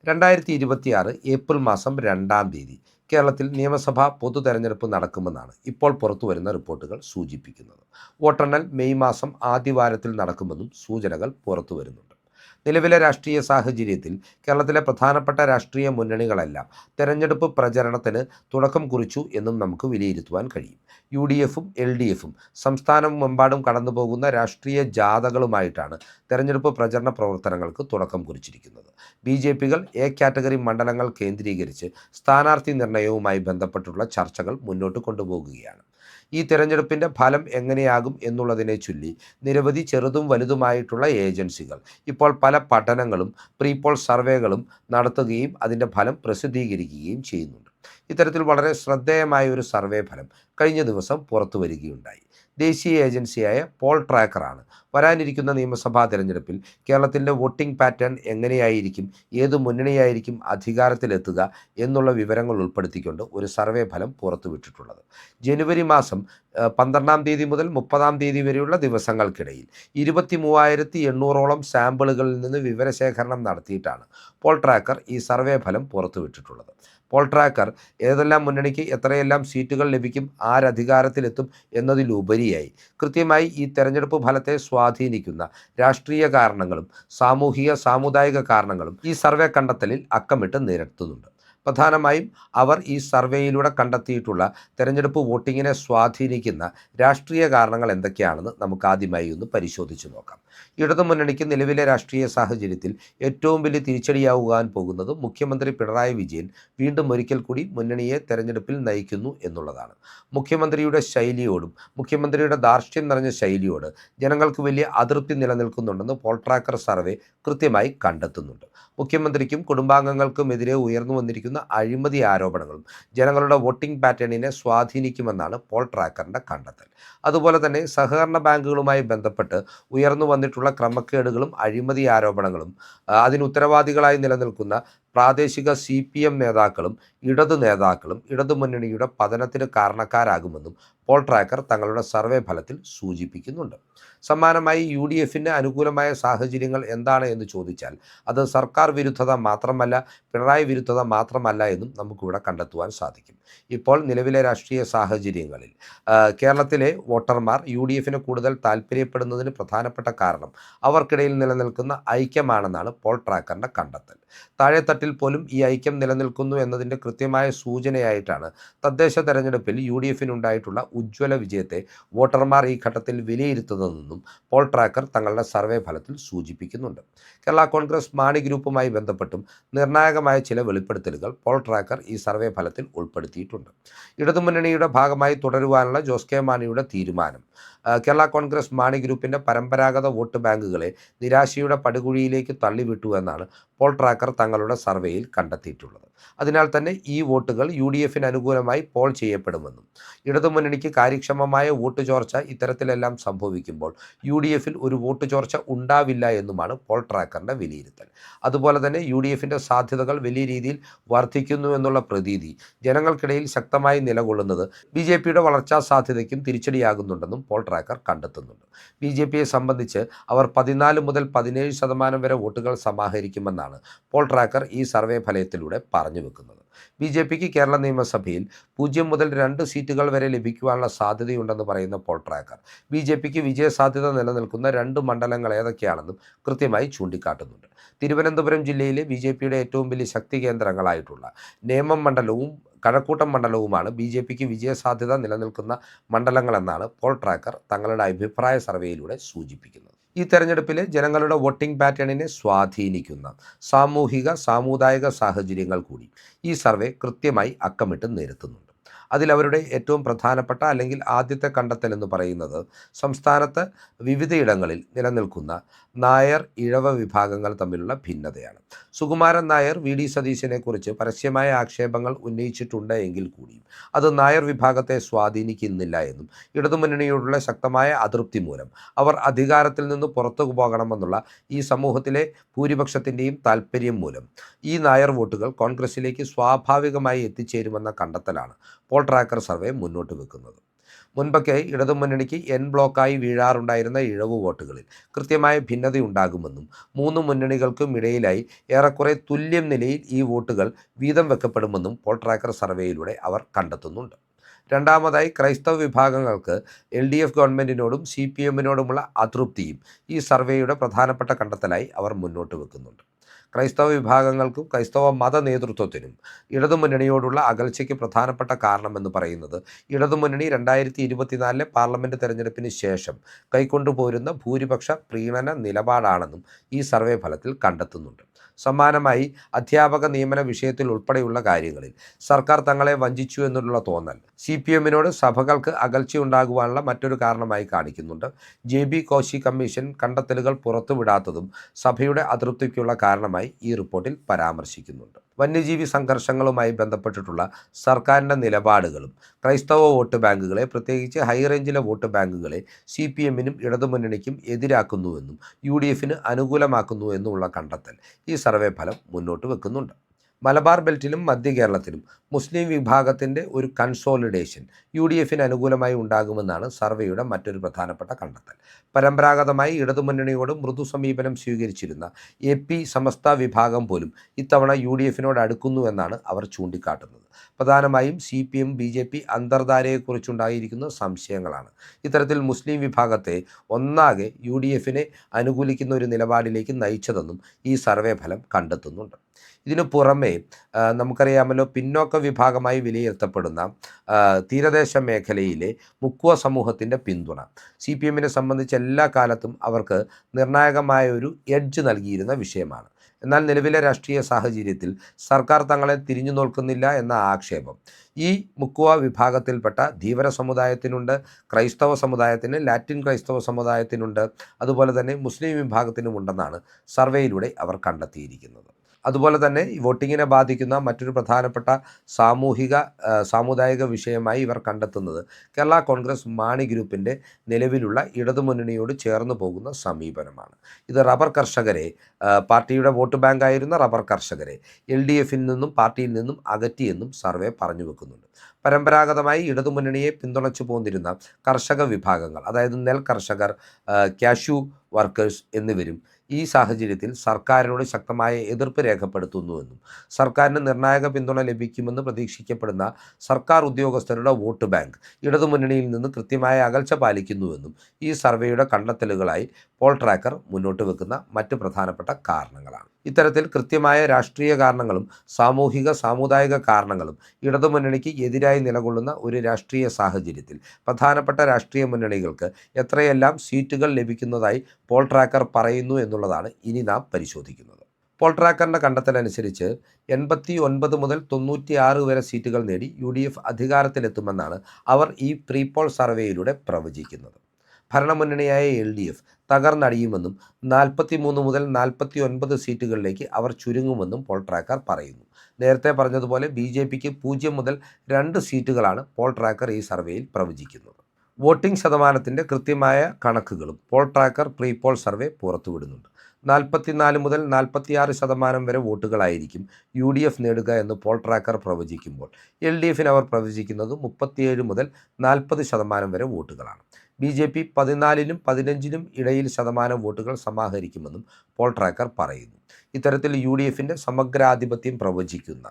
2026 April മാസം 2-ാം തീയതി കേരളത്തിൽ നിയമസഭാ പൊതു തെരഞ്ഞെടുപ്പ് നടക്കുമെന്നാണ് ഇപ്പോൾ പുറത്തുവരുന്ന റിപ്പോർട്ടുകൾ സൂചിപ്പിക്കുന്നത്. വോട്ടെണ്ണൽ മെയ് മാസം ആദ്യവാരത്തിൽ നടക്കുമെന്നും സൂചനകൾ പുറത്തുവരുന്നുണ്ട്. നിലവിലെ രാഷ്ട്രീയ സാഹചര്യത്തിൽ കേരളത്തിലെ പ്രധാനപ്പെട്ട രാഷ്ട്രീയ മുന്നണികളെല്ലാം തെരഞ്ഞെടുപ്പ് പ്രചരണത്തിന് തുടക്കം കുറിച്ചു എന്നും നമുക്ക് വിലയിരുത്തുവാൻ കഴിയും. UDFും LDFും സംസ്ഥാനമെമ്പാടും കടന്നുപോകുന്ന രാഷ്ട്രീയ ജാഥകളുമായിട്ടാണ് തെരഞ്ഞെടുപ്പ് പ്രചരണ പ്രവർത്തനങ്ങൾക്ക് തുടക്കം കുറിച്ചിരിക്കുന്നത്. BJPകൾ A കാറ്റഗറി മണ്ഡലങ്ങൾ കേന്ദ്രീകരിച്ച് സ്ഥാനാർത്ഥി നിർണയവുമായി ബന്ധപ്പെട്ടുള്ള ചർച്ചകൾ മുന്നോട്ട് കൊണ്ടുപോകുകയാണ്. ഈ തെരഞ്ഞെടുപ്പിൻ്റെ ഫലം എങ്ങനെയാകും എന്നുള്ളതിനെ ചൊല്ലി നിരവധി ചെറുതും വലുതുമായിട്ടുള്ള ഏജൻസികൾ ഇപ്പോൾ പല പഠനങ്ങളും പ്രീപോൾ സർവേകളും നടത്തുകയും അതിൻ്റെ ഫലം പ്രസിദ്ധീകരിക്കുകയും ചെയ്യുന്നുണ്ട്. ഇത്തരത്തിൽ വളരെ ശ്രദ്ധേയമായ ഒരു സർവേ ഫലം കഴിഞ്ഞ ദിവസം പുറത്തു വരികയുണ്ടായി. ദേശീയ ഏജൻസിയായ പോൾ ട്രാക്കറാണ് വരാനിരിക്കുന്ന നിയമസഭാ തെരഞ്ഞെടുപ്പിൽ കേരളത്തിൻ്റെ വോട്ടിംഗ് പാറ്റേൺ എങ്ങനെയായിരിക്കും, ഏത് മുന്നണിയായിരിക്കും അധികാരത്തിലെത്തുക എന്നുള്ള വിവരങ്ങൾ ഉൾപ്പെടുത്തിക്കൊണ്ട് ഒരു സർവേ ഫലം പുറത്തുവിട്ടിട്ടുള്ളത്. ജനുവരി മാസം 12-ാം തീയതി മുതൽ 30-ാം തീയതി വരെയുള്ള ദിവസങ്ങൾക്കിടയിൽ 23,800ഓളം സാമ്പിളുകളിൽ നിന്ന് വിവരശേഖരണം നടത്തിയിട്ടാണ് പോൾ ട്രാക്കർ ഈ സർവേ ഫലം പുറത്തുവിട്ടിട്ടുള്ളത്. പോൾ ട്രാക്കർ ഏതെല്ലാം മുന്നണിക്ക് എത്രയെല്ലാം സീറ്റുകൾ ലഭിക്കും, ആരധികാരത്തിലെത്തും എന്നതിലുപരിയായി കൃത്യമായി ഈ തെരഞ്ഞെടുപ്പ് ഫലത്തെ സ്വാധീനിക്കുന്ന രാഷ്ട്രീയ കാരണങ്ങളും സാമുദായിക കാരണങ്ങളും ഈ സർവേ കണ്ടെത്തലിൽ അക്കമിട്ട് നിരത്തുന്നുണ്ട്. പ്രധാനമായും അവർ ഈ സർവേയിലൂടെ കണ്ടെത്തിയിട്ടുള്ള തെരഞ്ഞെടുപ്പ് വോട്ടിങ്ങിനെ സ്വാധീനിക്കുന്ന രാഷ്ട്രീയ കാരണങ്ങൾ എന്തൊക്കെയാണെന്ന് നമുക്ക് ആദ്യമായി ഒന്ന് പരിശോധിച്ച് നോക്കാം. ഇടതുമുന്നണിക്ക് നിലവിലെ രാഷ്ട്രീയ സാഹചര്യത്തിൽ ഏറ്റവും വലിയ തിരിച്ചടിയാകുവാൻ പോകുന്നത് മുഖ്യമന്ത്രി പിണറായി വിജയൻ വീണ്ടും ഒരിക്കൽ കൂടി മുന്നണിയെ തെരഞ്ഞെടുപ്പിൽ നയിക്കുന്നു എന്നുള്ളതാണ്. മുഖ്യമന്ത്രിയുടെ ശൈലിയോടും മുഖ്യമന്ത്രിയുടെ ധാർഷ്ട്യം നിറഞ്ഞ ശൈലിയോട് ജനങ്ങൾക്ക് വലിയ അതൃപ്തി നിലനിൽക്കുന്നുണ്ടെന്ന് പോൾ ട്രാക്കർ സർവേ കൃത്യമായി കണ്ടെത്തുന്നുണ്ട്. മുഖ്യമന്ത്രിക്കും കുടുംബാംഗങ്ങൾക്കുമെതിരെ ഉയർന്നു വന്നിരിക്കുന്ന അഴിമതി ആരോപണങ്ങളും ജനങ്ങളുടെ വോട്ടിംഗ് പാറ്റേണിനെ സ്വാധീനിക്കുമെന്നാണ് പോൾ ട്രാക്കറിൻ്റെ കണ്ടെത്തൽ. അതുപോലെ തന്നെ സഹകരണ ബാങ്കുകളുമായി ബന്ധപ്പെട്ട് ഉയർന്നു വന്നിട്ടുള്ള ക്രമക്കേടുകളും അഴിമതി ആരോപണങ്ങളും അതിന് ഉത്തരവാദികളായി നിലനിൽക്കുന്ന പ്രാദേശിക CPM നേതാക്കളും ഇടതുമുന്നണിയുടെ പതനത്തിന് കാരണക്കാരാകുമെന്നും പോൾ ട്രാക്കർ തങ്ങളുടെ സർവേ ഫലത്തിൽ സൂചിപ്പിക്കുന്നുണ്ട്. സമാനമായി UDFന് അനുകൂലമായ സാഹചര്യങ്ങൾ എന്താണ് എന്ന് ചോദിച്ചാൽ അത് സർക്കാർ വിരുദ്ധത മാത്രമല്ല, പിണറായി വിരുദ്ധത മാത്രമല്ല എന്നും നമുക്കിവിടെ കണ്ടെത്തുവാൻ സാധിക്കും. ഇപ്പോൾ നിലവിലെ രാഷ്ട്രീയ സാഹചര്യങ്ങളിൽ കേരളത്തിലെ വോട്ടർമാർ UDFന് കൂടുതൽ താല്പര്യപ്പെടുന്നതിന് പ്രധാനപ്പെട്ട കാരണം അവർക്കിടയിൽ നിലനിൽക്കുന്ന ഐക്യമാണെന്നാണ് പോൾ ട്രാക്കറിൻ്റെ കണ്ടെത്തൽ. താഴെത്തട്ടിൽ പോലും ഈ ഐക്യം നിലനിൽക്കുന്നു എന്നതിൻ്റെ കൃത്യമായ സൂചനയായിട്ടാണ് തദ്ദേശ തെരഞ്ഞെടുപ്പിൽ UDFനുണ്ടായിട്ടുള്ള ഉജ്ജ്വല വിജയത്തെ വോട്ടർമാർ ഈ ഘട്ടത്തിൽ വിലയിരുത്തുന്നതെന്നും പോൾ ട്രാക്കർ തങ്ങളുടെ സർവേ ഫലത്തിൽ സൂചിപ്പിക്കുന്നുണ്ട്. കേരള കോൺഗ്രസ് മാണി ഗ്രൂപ്പുമായി ബന്ധപ്പെട്ടും നിർണായകമായ ചില വെളിപ്പെടുത്തലുകൾ പോൾ ട്രാക്കർ ഈ സർവേ ഫലത്തിൽ ഉൾപ്പെടുത്തിയിട്ടുണ്ട്. ഇടതുമുന്നണിയുടെ ഭാഗമായി തുടരുവാനുള്ള ജോസ് കെ മാണിയുടെ തീരുമാനം കേരള കോൺഗ്രസ് മാണി ഗ്രൂപ്പിൻ്റെ പരമ്പരാഗത വോട്ട് ബാങ്കുകളെ നിരാശയുടെ പടുകുഴിയിലേക്ക് തള്ളിവിട്ടു എന്നാണ് പോൾ ട്രാക്കർ തങ്ങളുടെ സർവേയിൽ കണ്ടെത്തിയിട്ടുള്ളത്. അതിനാൽ തന്നെ ഈ വോട്ടുകൾ UDFന് അനുകൂലമായി പോൾ ചെയ്യപ്പെടുമെന്നും ഇടതുമുന്നണിക്ക് കാര്യക്ഷമമായ വോട്ട് ചോർച്ച ഇത്തരത്തിലെല്ലാം സംഭവിക്കുമ്പോൾ UDFൽ ഒരു വോട്ട് ചോർച്ച ഉണ്ടാവില്ല എന്നുമാണ് പോൾ ട്രാക്കറിൻ്റെ വിലയിരുത്തൽ. അതുപോലെ തന്നെ UDFൻ്റെ സാധ്യതകൾ വലിയ രീതിയിൽ വർദ്ധിക്കുന്നു എന്നുള്ള പ്രതീതി ജനങ്ങൾക്കിടയിൽ ശക്തമായി നിലകൊള്ളുന്നത് BJPയുടെ വളർച്ചാ സാധ്യതയ്ക്കും തിരിച്ചടിയാകുന്നുണ്ടെന്നും പോൾ ട്രാക്കർ കണ്ടെത്തുന്നുണ്ട്. BJPയെ സംബന്ധിച്ച് അവർ 14 മുതൽ 17% വരെ വോട്ടുകൾ സമാഹരിക്കുമെന്നാണ് പോൾ ട്രാക്കർ ഈ സർവേ ഫലത്തിലൂടെ പറഞ്ഞു വെക്കുന്നത്. BJPക്ക് കേരള നിയമസഭയിൽ 0 മുതൽ 2 സീറ്റുകൾ വരെ ലഭിക്കുവാനുള്ള സാധ്യതയുണ്ടെന്ന് പറയുന്ന പോൾ ട്രാക്കർ BJPക്ക് വിജയസാധ്യത നിലനിൽക്കുന്ന 2 മണ്ഡലങ്ങൾ ഏതൊക്കെയാണെന്നും കൃത്യമായി ചൂണ്ടിക്കാട്ടുന്നുണ്ട്. തിരുവനന്തപുരം ജില്ലയിലെ BJPയുടെ ഏറ്റവും വലിയ ശക്തി കേന്ദ്രങ്ങളായിട്ടുള്ള നേമം മണ്ഡലവും കഴക്കൂട്ടം മണ്ഡലവുമാണ് BJPക്ക് വിജയസാധ്യത നിലനിൽക്കുന്ന മണ്ഡലങ്ങളെന്നാണ് പോൾ ട്രാക്കർ തങ്ങളുടെ അഭിപ്രായ സർവേയിലൂടെ സൂചിപ്പിക്കുന്നത്. ഈ തെരഞ്ഞെടുപ്പിലെ ജനങ്ങളുടെ വോട്ടിംഗ് പാറ്റേണിനെ സ്വാധീനിക്കുന്ന സാമുദായിക സാഹചര്യങ്ങൾ കൂടി ഈ സർവേ കൃത്യമായി അക്കമിട്ട് നിരത്തുന്നുണ്ട്. അതിലവരുടെ ഏറ്റവും പ്രധാനപ്പെട്ട അല്ലെങ്കിൽ ആദ്യത്തെ കണ്ടെത്തൽ എന്ന് പറയുന്നത് സംസ്ഥാനത്ത് വിവിധയിടങ്ങളിൽ നിലനിൽക്കുന്ന നായർ ഇഴവ വിഭാഗങ്ങൾ തമ്മിലുള്ള ഭിന്നതയാണ്. സുകുമാരൻ നായർ VD സതീശനെക്കുറിച്ച് പരസ്യമായ ആക്ഷേപങ്ങൾ ഉന്നയിച്ചിട്ടുണ്ട് എങ്കിൽ കൂടിയും അത് നായർ വിഭാഗത്തെ സ്വാധീനിക്കുന്നില്ല എന്നും ഇടതുമുന്നണിയോടുള്ള ശക്തമായ അതൃപ്തി മൂലം അവർ അധികാരത്തിൽ നിന്ന് പുറത്തു പോകണമെന്നുള്ള ഈ സമൂഹത്തിലെ ഭൂരിപക്ഷത്തിൻ്റെയും താല്പര്യം മൂലം ഈ നായർ വോട്ടുകൾ കോൺഗ്രസിലേക്ക് സ്വാഭാവികമായി എത്തിച്ചേരുമെന്ന കണ്ടെത്തലാണ് പോൾ ട്രാക്കർ സർവേ മുന്നോട്ട് വെക്കുന്നത്. മുൻപൊക്കെ ഇടതുമുന്നണിക്ക് എൻ ബ്ലോക്കായി വീഴാറുണ്ടായിരുന്ന ഇഴവ് വോട്ടുകളിൽ കൃത്യമായ ഭിന്നതയുണ്ടാകുമെന്നും 3 മുന്നണികൾക്കും ഇടയിലായി ഏറെക്കുറെ തുല്യം നിലയിൽ ഈ വോട്ടുകൾ വീതം വെക്കപ്പെടുമെന്നും പോൾ ട്രാക്കർ സർവേയിലൂടെ അവർ കണ്ടെത്തുന്നുണ്ട്. രണ്ടാമതായി, ക്രൈസ്തവ വിഭാഗങ്ങൾക്ക് LDF ഗവൺമെൻറ്റിനോടും CPMനോടുമുള്ള അതൃപ്തിയും ഈ സർവേയുടെ പ്രധാനപ്പെട്ട കണ്ടെത്തലായി അവർ മുന്നോട്ട് വെക്കുന്നുണ്ട്. ക്രൈസ്തവ വിഭാഗങ്ങൾക്കും ക്രൈസ്തവ മത നേതൃത്വത്തിനും ഇടതുമുന്നണിയോടുള്ള അകൽച്ചയ്ക്ക് പ്രധാനപ്പെട്ട കാരണമെന്ന് പറയുന്നത് ഇടതുമുന്നണി 2024 പാർലമെൻറ്റ് തെരഞ്ഞെടുപ്പിന് ശേഷം കൈക്കൊണ്ടുപോരുന്ന ഭൂരിപക്ഷ പ്രീണന നിലപാടാണെന്നും ഈ സർവേ ഫലത്തിൽ കണ്ടെത്തുന്നുണ്ട്. സമാനമായി, അധ്യാപക നിയമന വിഷയത്തിൽ ഉൾപ്പെടെയുള്ള കാര്യങ്ങളിൽ സർക്കാർ തങ്ങളെ വഞ്ചിച്ചു എന്നുള്ള തോന്നൽ CPMനോട് സഭകൾക്ക് അകൽച്ചയുണ്ടാകുവാനുള്ള മറ്റൊരു കാരണമായി കാണിക്കുന്നുണ്ട്. JB കോശി കമ്മീഷൻ കണ്ടെത്തലുകൾ പുറത്തുവിടാത്തതും സഭയുടെ അതൃപ്തിക്കുള്ള കാരണമായി ഈ റിപ്പോർട്ടിൽ പരാമർശിക്കുന്നുണ്ട്. വന്യജീവി സംഘർഷങ്ങളുമായി ബന്ധപ്പെട്ടിട്ടുള്ള സർക്കാരിൻ്റെ നിലപാടുകളും ക്രൈസ്തവ വോട്ട് ബാങ്കുകളെ, പ്രത്യേകിച്ച് ഹൈറേഞ്ചിലെ വോട്ട് ബാങ്കുകളെ CPMനും ഇടതുമുന്നണിക്കും എതിരാക്കുന്നുവെന്നും UDFന് അനുകൂലമാക്കുന്നു എന്നുമുള്ള കണ്ടെത്തൽ ഈ സർവേ ഫലം മുന്നോട്ട് വെക്കുന്നുണ്ട്. മലബാർ ബെൽറ്റിലും മധ്യ കേരളത്തിലും മുസ്ലിം വിഭാഗത്തിൻ്റെ ഒരു കൺസോളിഡേഷൻ UDFന് അനുകൂലമായി ഉണ്ടാകുമെന്നാണ് സർവേയുടെ മറ്റൊരു പ്രധാനപ്പെട്ട കണ്ടെത്തൽ. പരമ്പരാഗതമായി ഇടതുമുന്നണിയോട് മൃദു സമീപനം സ്വീകരിച്ചിരുന്ന AP സമസ്ത വിഭാഗം പോലും ഇത്തവണ UDFനോട് അടുക്കുന്നുവെന്നാണ് അവർ ചൂണ്ടിക്കാട്ടുന്നത്. പ്രധാനമായും CPM BJP അന്തർധാരയെക്കുറിച്ചുണ്ടായിരിക്കുന്ന സംശയങ്ങളാണ് ഇത്തരത്തിൽ മുസ്ലിം വിഭാഗത്തെ ഒന്നാകെ UDFനെ അനുകൂലിക്കുന്ന ഒരു നിലപാടിലേക്ക് നയിച്ചതെന്നും ഈ സർവേ ഫലം കണ്ടെത്തുന്നുണ്ട്. ഇതിനു പുറമെ നമുക്കറിയാമല്ലോ, പിന്നോക്ക വിഭാഗമായി വിലയിരുത്തപ്പെടുന്ന തീരദേശ മേഖലയിലെ മുക്കുവ സമൂഹത്തിൻ്റെ പിന്തുണ CPMനെ സംബന്ധിച്ച് എല്ലാ കാലത്തും അവർക്ക് നിർണായകമായ ഒരു എഡ്ജ് നൽകിയിരുന്ന വിഷയമാണ്. എന്നാൽ നിലവിലെ രാഷ്ട്രീയ സാഹചര്യത്തിൽ സർക്കാർ തങ്ങളെ തിരിഞ്ഞു നോക്കുന്നില്ല എന്ന ആക്ഷേപം ഈ മുക്കുവ വിഭാഗത്തിൽപ്പെട്ട ധീവര സമുദായത്തിനുണ്ട്, ക്രൈസ്തവ സമുദായത്തിന്, ലാറ്റിൻ ക്രൈസ്തവ സമുദായത്തിനുണ്ട്, അതുപോലെ തന്നെ മുസ്ലിം വിഭാഗത്തിനുമുണ്ടെന്നാണ് സർവേയിലൂടെ അവർ കണ്ടെത്തിയിരിക്കുന്നത്. അതുപോലെ തന്നെ ഈ വോട്ടിങ്ങിനെ ബാധിക്കുന്ന മറ്റൊരു പ്രധാനപ്പെട്ട സാമുദായിക വിഷയമായി ഇവർ കണ്ടെത്തുന്നത് കേരള കോൺഗ്രസ് മാണി ഗ്രൂപ്പിൻ്റെ നിലവിലുള്ള ഇടതുമുന്നണിയോട് ചേർന്ന് പോകുന്ന സമീപനമാണ്. ഇത് റബ്ബർ കർഷകരെ, പാർട്ടിയുടെ വോട്ട് ബാങ്കായിരുന്ന റബ്ബർ കർഷകരെ LDFൽ നിന്നും പാർട്ടിയിൽ നിന്നും അകറ്റിയെന്നും സർവേ പറഞ്ഞു വെക്കുന്നുണ്ട്. പരമ്പരാഗതമായി ഇടതുമുന്നണിയെ പിന്തുണച്ചു പോന്നിരുന്ന കർഷക വിഭാഗങ്ങൾ, അതായത് നെൽ കർഷകർ, കാഷ്യൂ വർക്കേഴ്സ് എന്നിവരും ഈ സാഹചര്യത്തിൽ സർക്കാരിനോട് ശക്തമായ എതിർപ്പ് രേഖപ്പെടുത്തുന്നുവെന്നും സർക്കാരിന് നിർണായക പിന്തുണ ലഭിക്കുമെന്ന് പ്രതീക്ഷിക്കപ്പെടുന്ന സർക്കാർ ഉദ്യോഗസ്ഥരുടെ വോട്ട് ബാങ്ക് ഇടതുമുന്നണിയിൽ നിന്ന് കൃത്യമായ അകൽച്ച പാലിക്കുന്നുവെന്നും ഈ സർവേയുടെ കണ്ടെത്തലുകളായി പോൾ ട്രാക്കർ മുന്നോട്ട് വെക്കുന്ന മറ്റ് പ്രധാനപ്പെട്ട കാരണങ്ങളാണ്. ഇത്തരത്തിൽ കൃത്യമായ രാഷ്ട്രീയ കാരണങ്ങളും സാമുദായിക കാരണങ്ങളും ഇടതുമുന്നണിക്ക് എതിരായി നിലകൊള്ളുന്ന ഒരു രാഷ്ട്രീയ സാഹചര്യത്തിൽ പ്രധാനപ്പെട്ട രാഷ്ട്രീയ മുന്നണികൾക്ക് എത്രയെല്ലാം സീറ്റുകൾ ലഭിക്കുന്നതായി പോൾ ട്രാക്കർ പറയുന്നു എന്നുള്ളതാണ് ഇനി നാം പരിശോധിക്കുന്നത്. പോൾ ട്രാക്കറിൻ്റെ കണ്ടെത്തലനുസരിച്ച് 89 മുതൽ 96 വരെ സീറ്റുകൾ നേടി UDF അധികാരത്തിലെത്തുമെന്നാണ് അവർ ഈ പ്രീ പോൾ സർവേയിലൂടെ പ്രവചിക്കുന്നത്. ഭരണമുന്നണിയായ LDF തകർന്നടിയുമെന്നും 43 മുതൽ 49 സീറ്റുകളിലേക്ക് അവർ ചുരുങ്ങുമെന്നും പോൾ ട്രാക്കർ പറയുന്നു. നേരത്തെ പറഞ്ഞതുപോലെ BJPക്ക് 0 മുതൽ 2 സീറ്റുകളാണ് പോൾ ട്രാക്കർ ഈ സർവേയിൽ പ്രവചിക്കുന്നത്. വോട്ടിംഗ് ശതമാനത്തിൻ്റെ കൃത്യമായ കണക്കുകളും poll tracker pre poll survey പുറത്തുവിടുന്നുണ്ട്. 44 മുതൽ 46% വരെ വോട്ടുകളായിരിക്കും UDF നേടുക എന്ന് പോൾ ട്രാക്കർ പ്രവചിക്കുമ്പോൾ LDFന് അവർ പ്രവചിക്കുന്നത് 37 മുതൽ 40% വരെ വോട്ടുകളാണ്. BJP 14നും 15നും ഇടയിൽ ശതമാനം വോട്ടുകൾ സമാഹരിക്കുമെന്നും പോൾ ട്രാക്കർ പറയുന്നു. ഇത്തരത്തിൽ UDFൻ്റെ സമഗ്രാധിപത്യം പ്രവചിക്കുന്ന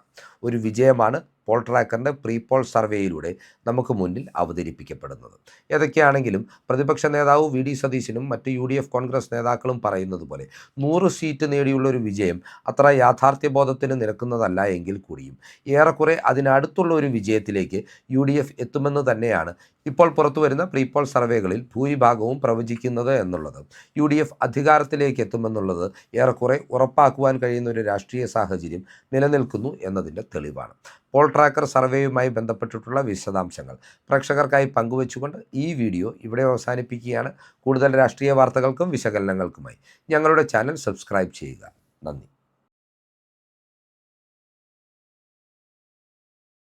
ഒരു വിജയമാണ് പോൾ ട്രാക്കറിൻ്റെ പ്രീ പോൾ സർവേയിലൂടെ നമുക്ക് മുന്നിൽ അവതരിപ്പിക്കപ്പെടുന്നത്. ഏതൊക്കെയാണെങ്കിലും പ്രതിപക്ഷ നേതാവ് VD സതീശനും മറ്റ് UDF കോൺഗ്രസ് നേതാക്കളും പറയുന്നത് പോലെ 100 സീറ്റ് നേടിയുള്ള ഒരു വിജയം അത്ര യാഥാർത്ഥ്യബോധത്തിന് നിരക്കുന്നതല്ല എങ്കിൽ കൂടിയും ഏറെക്കുറെ അതിനടുത്തുള്ള ഒരു വിജയത്തിലേക്ക് UDF എത്തുമെന്ന് തന്നെയാണ് ഇപ്പോൾ പുറത്തുവരുന്ന പ്രീ പോൾ സർവേകളിൽ ഭൂരിഭാഗവും പ്രവചിക്കുന്നത് എന്നുള്ളത്. UDF അധികാരത്തിലേക്ക് എത്തുമെന്നുള്ളത് ഏറെക്കുറെ ഉറപ്പാക്കുവാൻ കഴിയുന്ന ഒരു രാഷ്ട്രീയ സാഹചര്യം നിലനിൽക്കുന്നു എന്നതിൻ്റെ തെളിവാണ്. പോൾ ട്രാക്കർ സർവേയുമായി ബന്ധപ്പെട്ടിട്ടുള്ള വിശദാംശങ്ങൾ പ്രേക്ഷകർക്കായി പങ്കുവച്ചുകൊണ്ട് ഈ വീഡിയോ ഇവിടെ അവസാനിപ്പിക്കുകയാണ്. കൂടുതൽ രാഷ്ട്രീയ വാർത്തകൾക്കും വിശകലനങ്ങൾക്കുമായി ഞങ്ങളുടെ ചാനൽ സബ്സ്ക്രൈബ് ചെയ്യുക. നന്ദി.